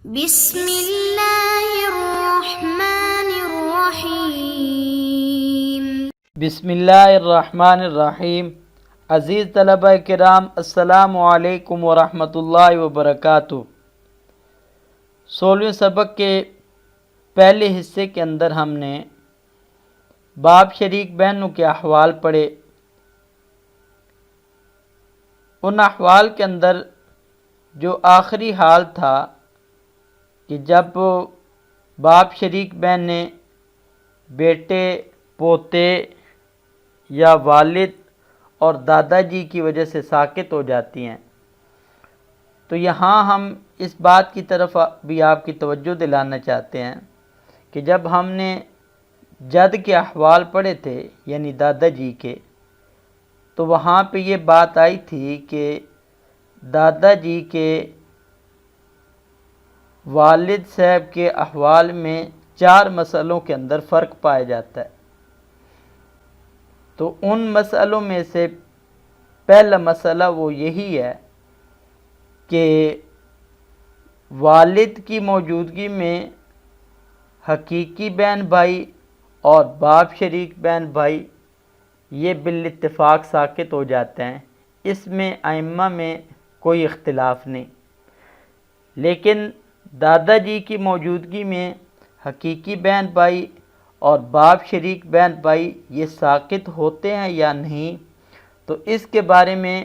بسم اللہ الرحمن الرحیم۔ بسم اللہ الرحمن الرحیم۔ عزیز طلبہ کرام، السلام علیکم ورحمۃ اللہ وبرکاتہ۔ 16ویں سبق کے پہلے حصے کے اندر ہم نے باپ شریک بہنوں کے احوال پڑھے۔ ان احوال کے اندر جو آخری حال تھا کہ جب باپ شریک بہنیں بیٹے، پوتے یا والد اور دادا جی کی وجہ سے ساقط ہو جاتی ہیں، تو یہاں ہم اس بات کی طرف بھی آپ کی توجہ دلانا چاہتے ہیں کہ جب ہم نے جد کے احوال پڑھے تھے یعنی دادا جی کے، تو وہاں پہ یہ بات آئی تھی کہ دادا جی کے والد صاحب کے احوال میں 4 مسئلوں کے اندر فرق پایا جاتا ہے۔ تو ان مسئلوں میں سے پہلا مسئلہ وہ یہی ہے کہ والد کی موجودگی میں حقیقی بہن بھائی اور باپ شریک بہن بھائی یہ بالاتفاق ساقط ہو جاتے ہیں، اس میں ائمہ میں کوئی اختلاف نہیں۔ لیکن دادا جی کی موجودگی میں حقیقی بہن بھائی اور باپ شریک بہن بھائی یہ ساقط ہوتے ہیں یا نہیں، تو اس کے بارے میں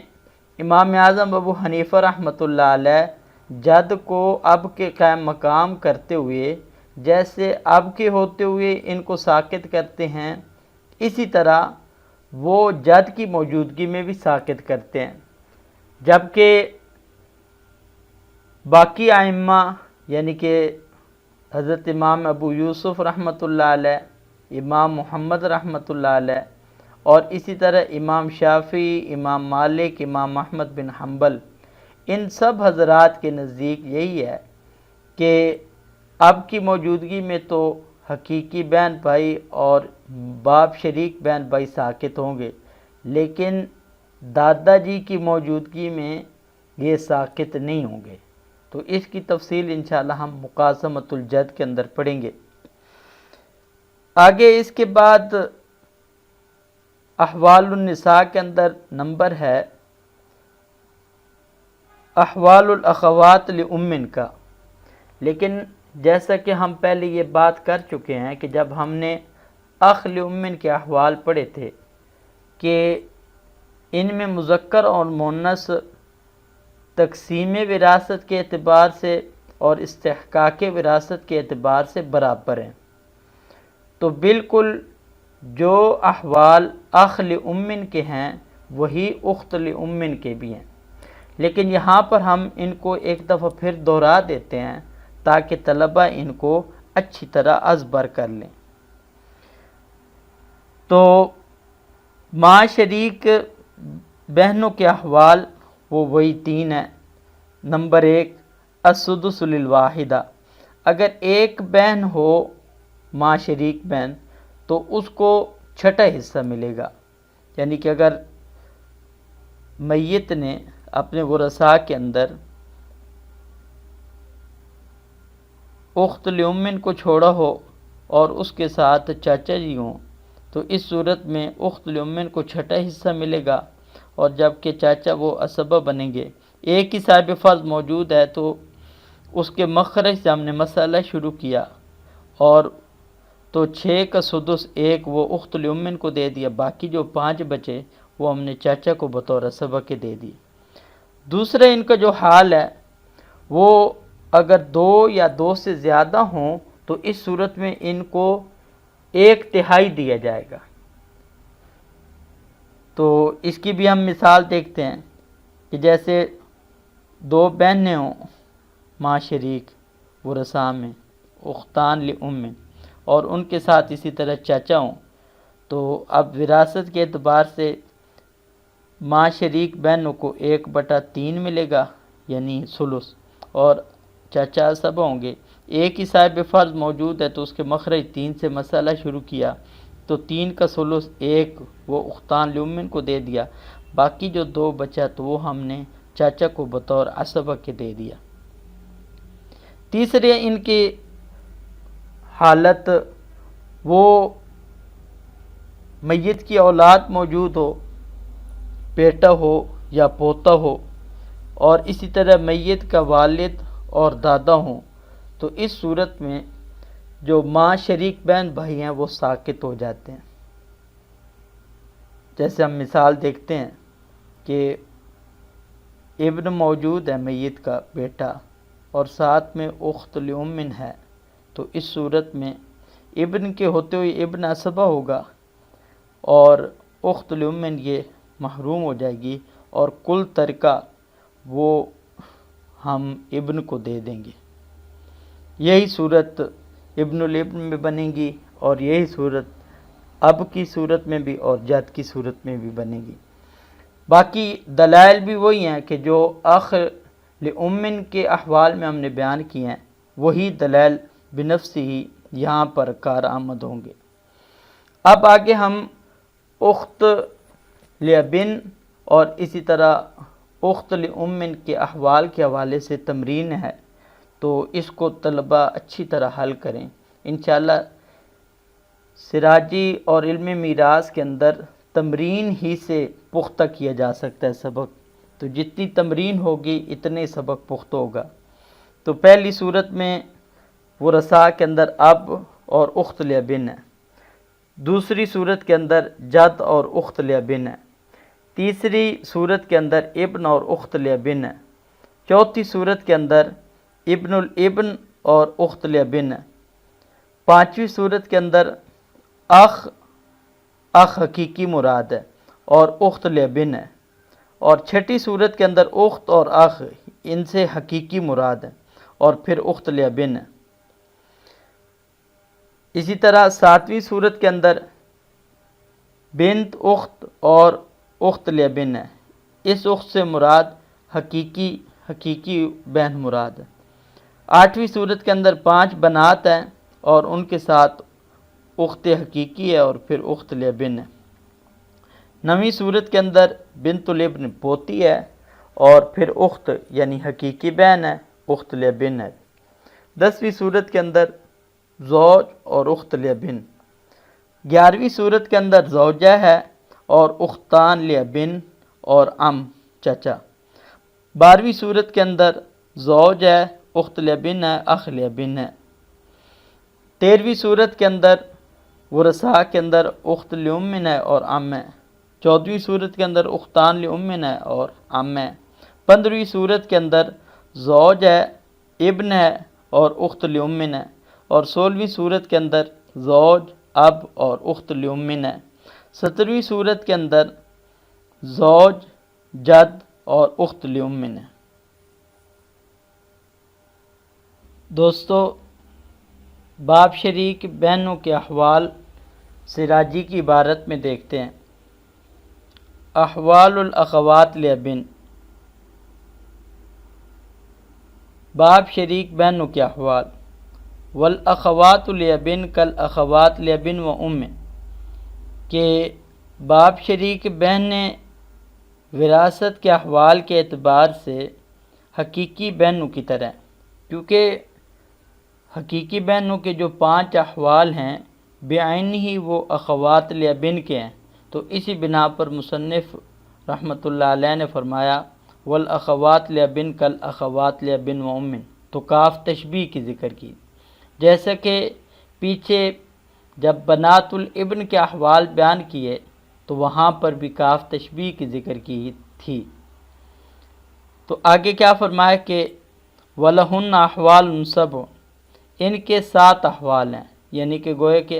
امام اعظم ابو حنیفہ رحمۃ اللہ علیہ جد کو اب کے قائم مقام کرتے ہوئے جیسے اب کے ہوتے ہوئے ان کو ساقط کرتے ہیں، اسی طرح وہ جد کی موجودگی میں بھی ساقط کرتے ہیں، جبکہ باقی ائمہ یعنی کہ حضرت امام ابو یوسف رحمۃ اللہ علیہ، امام محمد رحمۃ اللہ علیہ اور اسی طرح امام شافعی، امام مالک، امام احمد بن حنبل، ان سب حضرات کے نزدیک یہی ہے کہ اب کی موجودگی میں تو حقیقی بہن بھائی اور باپ شریک بہن بھائی ساقط ہوں گے، لیکن دادا جی کی موجودگی میں یہ ساقط نہیں ہوں گے۔ تو اس کی تفصیل انشاءاللہ ہم مقاسمۃ الجد کے اندر پڑھیں گے۔ آگے اس کے بعد احوال النساء کے اندر نمبر ہے احوال الاخوات لام کا، لیکن جیسا کہ ہم پہلے یہ بات کر چکے ہیں کہ جب ہم نے اخ لام کے احوال پڑھے تھے کہ ان میں مذکر اور مؤنث تقسیم وراثت کے اعتبار سے اور استحقاق وراثت کے اعتبار سے برابر ہیں، تو بالکل جو احوال اخ لام کے ہیں وہی اخت لام کے بھی ہیں، لیکن یہاں پر ہم ان کو ایک دفعہ پھر دہرا دیتے ہیں تاکہ طلبہ ان کو اچھی طرح ازبر کر لیں۔ تو ماں شریک بہنوں کے احوال وہ وہی 3 ہیں۔ نمبر 1 السدس للواحدہ، اگر ایک بہن ہو ماں شریک بہن تو اس کو 6واں حصہ ملے گا، یعنی کہ اگر میت نے اپنے ورثاء کے اندر اخت لام کو چھوڑا ہو اور اس کے ساتھ چاچا جی ہوں، تو اس صورت میں اخت لام کو 6واں حصہ ملے گا، اور جب کہ چاچا وہ اسبہ بنیں گے۔ ایک ہی صاحب فرض موجود ہے تو اس کے مخرج سے ہم نے مسئلہ شروع کیا، اور تو 6 کا سدس 1 وہ اخت لام کو دے دیا، باقی جو 5 بچے وہ ہم نے چاچا کو بطور اسبہ کے دے دی۔ دوسرا ان کا جو حال ہے وہ اگر 2 یا 2 سے زیادہ ہوں تو اس صورت میں ان کو 1/3 دیا جائے گا۔ تو اس کی بھی ہم مثال دیکھتے ہیں کہ جیسے 2 بہنیں ہوں ماں شریک ورثاء میں اختان لام، اور ان کے ساتھ اسی طرح چاچا ہوں، تو اب وراثت کے اعتبار سے ماں شریک بہنوں کو 1/3 ملے گا یعنی ثلث، اور چاچا اسبہ ہوں گے۔ ایک ہی صاحب فرض موجود ہے تو اس کے مخرج 3 سے مسئلہ شروع کیا، تو 3 کا ثلث 1 وہ اختان لام کو دے دیا، باقی جو 2 بچا تو وہ ہم نے چاچا کو بطور اسبہ کے دے دیا۔ تیسرے ان کی حالت وہ میت کی اولاد موجود ہو، بیٹا ہو یا پوتا ہو، اور اسی طرح میت کا والد اور دادا ہوں، تو اس صورت میں جو ماں شریک بہن بھائی ہیں وہ ساقط ہو جاتے ہیں۔ جیسے ہم مثال دیکھتے ہیں کہ ابن موجود ہے میت کا بیٹا، اور ساتھ میں اخت لأم ہے، تو اس صورت میں ابن کے ہوتے ہوئے ابن اسبہ ہوگا اور اخت لأم یہ محروم ہو جائے گی، اور کل ترکہ وہ ہم ابن کو دے دیں گے۔ یہی صورت ابن الابن میں بنے گی، اور یہی صورت اب کی صورت میں بھی اور جد کی صورت میں بھی بنے گی۔ باقی دلائل بھی وہی ہیں کہ جو اخ لأم کے احوال میں ہم نے بیان کیے ہیں، وہی دلائل بنفس ہی یہاں پر کارآمد ہوں گے۔ اب آگے ہم اخت لابن اور اسی طرح اخت لأم کے احوال کے حوالے سے تمرین ہے، تو اس کو طلبہ اچھی طرح حل کریں۔ انشاءاللہ سراجی اور علم میراث کے اندر تمرین ہی سے پختہ کیا جا سکتا ہے سبق، تو جتنی تمرین ہوگی اتنے سبق پختہ ہوگا۔ تو پہلی صورت میں ورثاء کے اندر اب اور اخت لابن ہے، دوسری صورت کے اندر جد اور اخت لابن ہے، تیسری صورت کے اندر ابن اور اخت لابن ہے، چوتھی صورت کے اندر ابن الابن اور اخت لابن ہے، پانچویں صورت کے اندر اخ حقیقی مراد ہے اور اخت لابن ہے، اور چھٹی صورت کے اندر اخت اور اخ ان سے حقیقی مراد ہے اور پھر اخت لابن ہے۔ اسی طرح ساتویں صورت کے اندر بنت اخت اور اخت لابن ہے، اس اخت سے مراد حقیقی بہن مراد ہے۔ آٹھویں صورت کے اندر 5 بنات ہیں اور ان کے ساتھ اخت حقیقی ہے اور پھر اخت لابن ہے۔ 9ویں صورت کے اندر بنت الابن پوتی ہے اور پھر اخت یعنی حقیقی بہن ہے، اخت لابن ہے۔ 10ویں صورت کے اندر زوج اور اخت لابن۔ 11ویں صورت کے اندر زوجہ ہے اور اختان لابن اور چچا۔ 12ویں صورت کے اندر زوج ہے، اخت لابن ہے، اخ لابن ہے۔ 13ویں صورت کے اندر ورثاء کے اندر اخت لأم ہے اور ہے۔ 14ویں صورت کے اندر اختان لأم ہے اور ہے۔ 15ویں صورت کے اندر زوج ہے، ابن ہے اور اخت لأم ہے، اور 16ویں صورت کے اندر زوج، اب اور اخت لأم ہے۔ 17ویں صورت کے اندر زوج، جد اور اخت لأم ہے۔ دوستو، باپ شریک بہنوں کے احوال سراجی کی عبارت میں دیکھتے ہیں۔ احوال الاخوات لابن، باپ شریک بہنوں کے احوال۔ والاخوات لابن کالاخوات لابن و ام، کہ باپ شریک بہنیں وراثت کے احوال کے اعتبار سے حقیقی بہنوں کی طرح ہیں، کیونکہ حقیقی بہنوں کے جو 5 احوال ہیں بعین ہی وہ اخوات لابن کے ہیں، تو اسی بنا پر مصنف رحمۃ اللہ علیہ نے فرمایا والاخوات لابن کالاخوات لابن و ام، تو کاف تشبیہ کی ذکر کی، جیسا کہ پیچھے جب بنات الابن کے احوال بیان کیے تو وہاں پر بھی کاف تشبیہ کی ذکر کی تھی۔ تو آگے کیا فرمایا کہ وَلَهُنَّ أَحْوَالٌ سَبْعٌ، ان کے 7 احوال ہیں، یعنی کہ گوئے کہ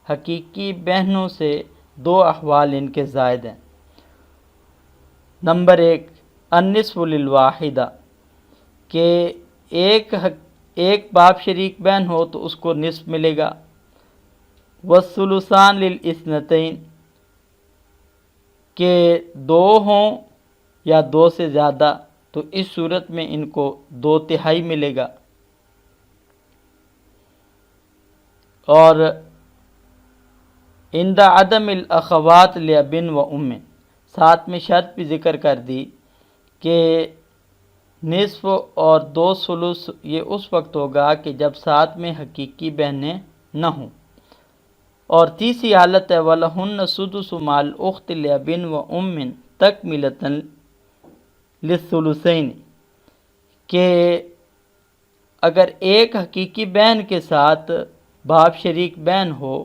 حقیقی بہنوں سے 2 احوال ان کے زائد ہیں۔ نمبر 1 النصف للواحدہ، کہ ایک باپ شریک بہن ہو تو اس کو نصف ملے گا۔ والثلثان للاثنتین، کہ 2 ہوں یا 2 سے زیادہ تو اس صورت میں ان کو 2/3 ملے گا۔ اور عند عدم الاخوات لابن و ام، ساتھ میں شرط بھی ذکر کر دی کہ نصف اور 2 ثلث یہ اس وقت ہوگا کہ جب ساتھ میں حقیقی بہنیں نہ ہوں۔ اور تیسری حالت ہے وَلَهُنَّ السُّدُسُ مَعَ الْأُخْتِ لِأَبٍ وَأُمٍّ تَكْمِلَةً لِلثُّلُثَيْنِ، کہ اگر ایک حقیقی بہن کے ساتھ باپ شریک بہن ہو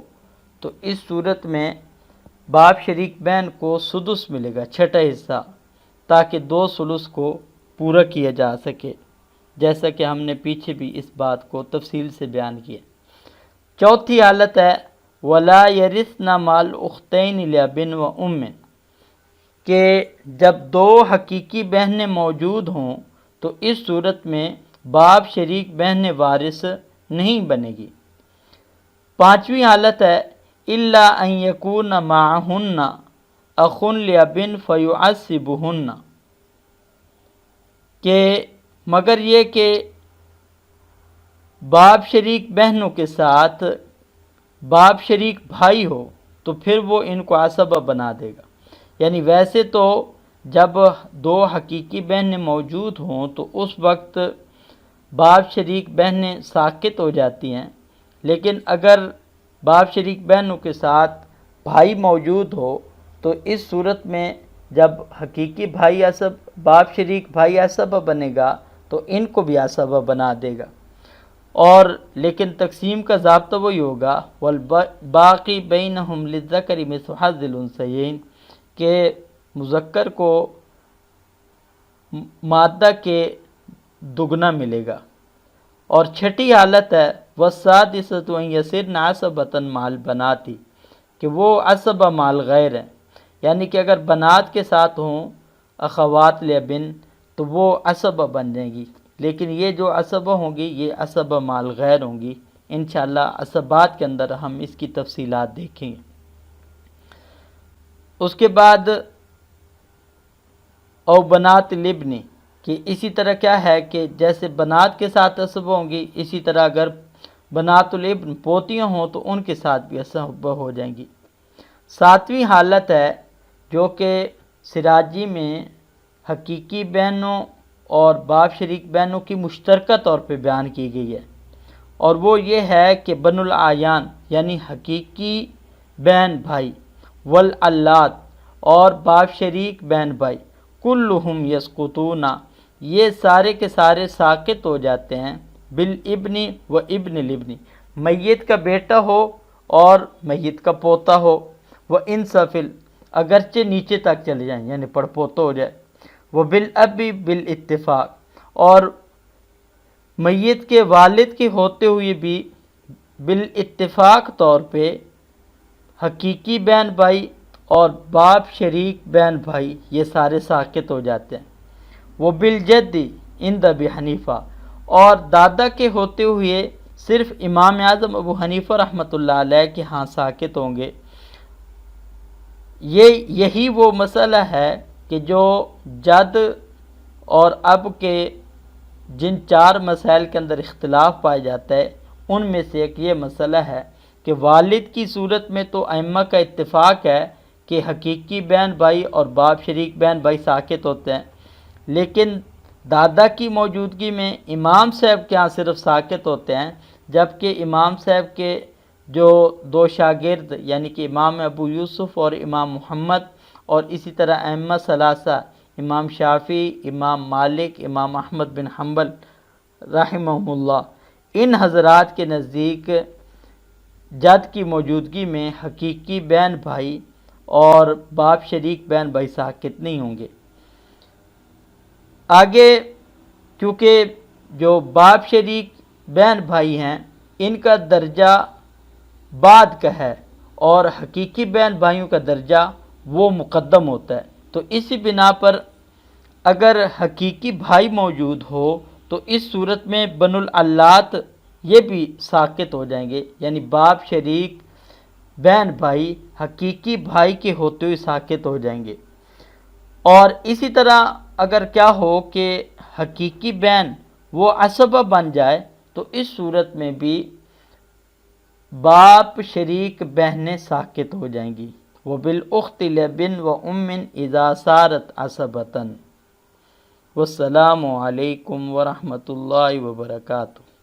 تو اس صورت میں باپ شریک بہن کو سدس ملے گا، چھٹا حصہ، تاکہ 2 ثلث کو پورا کیا جا سکے، جیسا کہ ہم نے پیچھے بھی اس بات کو تفصیل سے بیان کیا۔ چوتھی حالت ہے وَلَا يَرِثْنَ مَعَ الْأُخْتَيْنِ لِأَبٍ وَأُمٍّ، کہ جب 2 حقیقی بہنیں موجود ہوں تو اس صورت میں باپ شریک بہن وارث نہیں بنے گی۔ پانچویں حالت ہے إِلَّا أَن يَكُونَ مَعَهُنَّ أَخٌ لِأَبٍ فَيُعَصِّبُهُنَّ، کہ مگر یہ کہ باپ شریک بہنوں کے ساتھ باپ شریک بھائی ہو تو پھر وہ ان کو عصبہ بنا دے گا۔ یعنی ویسے تو جب 2 حقیقی بہنیں موجود ہوں تو اس وقت باپ شریک بہنیں ساقط ہو جاتی ہیں، لیکن اگر باپ شریک بہنوں کے ساتھ بھائی موجود ہو تو اس صورت میں جب حقیقی بھائی باپ شریک بھائی عصبہ بنے گا تو ان کو بھی عصبہ بنا دے گا۔ اور لیکن تقسیم کا ضابطہ وہی ہوگا والباقی بینہم للذکر مثل حظ الانثیین، کہ مذکر کو مادہ کے دگنا ملے گا۔ اور چھٹی حالت ہے والسادسۃ ان یصرن عصبۃ مع البنات، کہ وہ عصبہ مع الغیر ہیں، یعنی کہ اگر بنات کے ساتھ ہوں اخوات لابن تو وہ عصبہ بن جائیں گی، لیکن یہ جو عصبہ ہوں گی یہ عصبہ مع الغیر ہوں گی۔ انشاءاللہ عصبات کے اندر ہم اس کی تفصیلات دیکھیں گے۔ اس کے بعد او بنات الابن، کہ اسی طرح کیا ہے کہ جیسے بنات کے ساتھ عصبہ ہوں گی، اسی طرح اگر بنات الابن پوتیاں ہوں تو ان کے ساتھ بھی عصبہ ہو جائیں گی۔ ساتویں حالت ہے جو کہ سراجی میں حقیقی بہنوں اور باپ شریک بہنوں کی مشترکہ طور پہ بیان کی گئی ہے، اور وہ یہ ہے کہ بنو العیان یعنی حقیقی بہن بھائی، والعلات اور باپ شریک بہن بھائی، کلہم یسقطون، یہ سارے کے سارے ساقط ہو جاتے ہیں، بالابن و ابن الابن، میت کا بیٹا ہو اور میت کا پوتا ہو، وہ انصفل اگرچہ نیچے تک چلے جائیں یعنی پڑپوتا ہو جائے، وہ بالاب بالاتفاق، اور میت کے والد کے ہوتے ہوئے بھی بالاتفاق طور پہ حقیقی بہن بھائی اور باپ شریک بہن بھائی یہ سارے ساقط ہو جاتے ہیں۔ وہ بالجد عند ابی حنیفہ، اور دادا کے ہوتے ہوئے صرف امام اعظم ابو حنیفہ رحمۃ اللہ علیہ کے ہاں ساقط ہوں گے۔ یہی وہ مسئلہ ہے کہ جو جد اور اب کے جن 4 مسائل کے اندر اختلاف پایا جاتا ہے ان میں سے ایک یہ مسئلہ ہے کہ والد کی صورت میں تو ائمہ کا اتفاق ہے کہ حقیقی بہن بھائی اور باپ شریک بہن بھائی ساقط ہوتے ہیں، لیکن دادا کی موجودگی میں امام صاحب کے ہاں صرف ساقط ہوتے ہیں، جبکہ امام صاحب کے جو 2 شاگرد یعنی کہ امام ابو یوسف اور امام محمد، اور اسی طرح ائمہ ثلاثہ امام شافعی، امام مالک، امام احمد بن حنبل رحمہم اللہ، ان حضرات کے نزدیک جد کی موجودگی میں حقیقی بہن بھائی اور باپ شریک بہن بھائی ساقط نہیں ہوں گے۔ آگے کیونکہ جو باپ شریک بہن بھائی ہیں ان کا درجہ بعد کا ہے اور حقیقی بہن بھائیوں کا درجہ وہ مقدم ہوتا ہے، تو اسی بنا پر اگر حقیقی بھائی موجود ہو تو اس صورت میں بنو العلات یہ بھی ساقط ہو جائیں گے، یعنی باپ شریک بہن بھائی حقیقی بھائی کے ہوتے ہوئے ساقط ہو جائیں گے۔ اور اسی طرح اگر کیا ہو کہ حقیقی بہن وہ عصبہ بن جائے تو اس صورت میں بھی باپ شریک بہنیں ساقط ہو جائیں گی، وہ بالأخت لابن و ام اذا صارت عصبتاً۔ والسلام علیکم ورحمۃ اللہ وبرکاتہ۔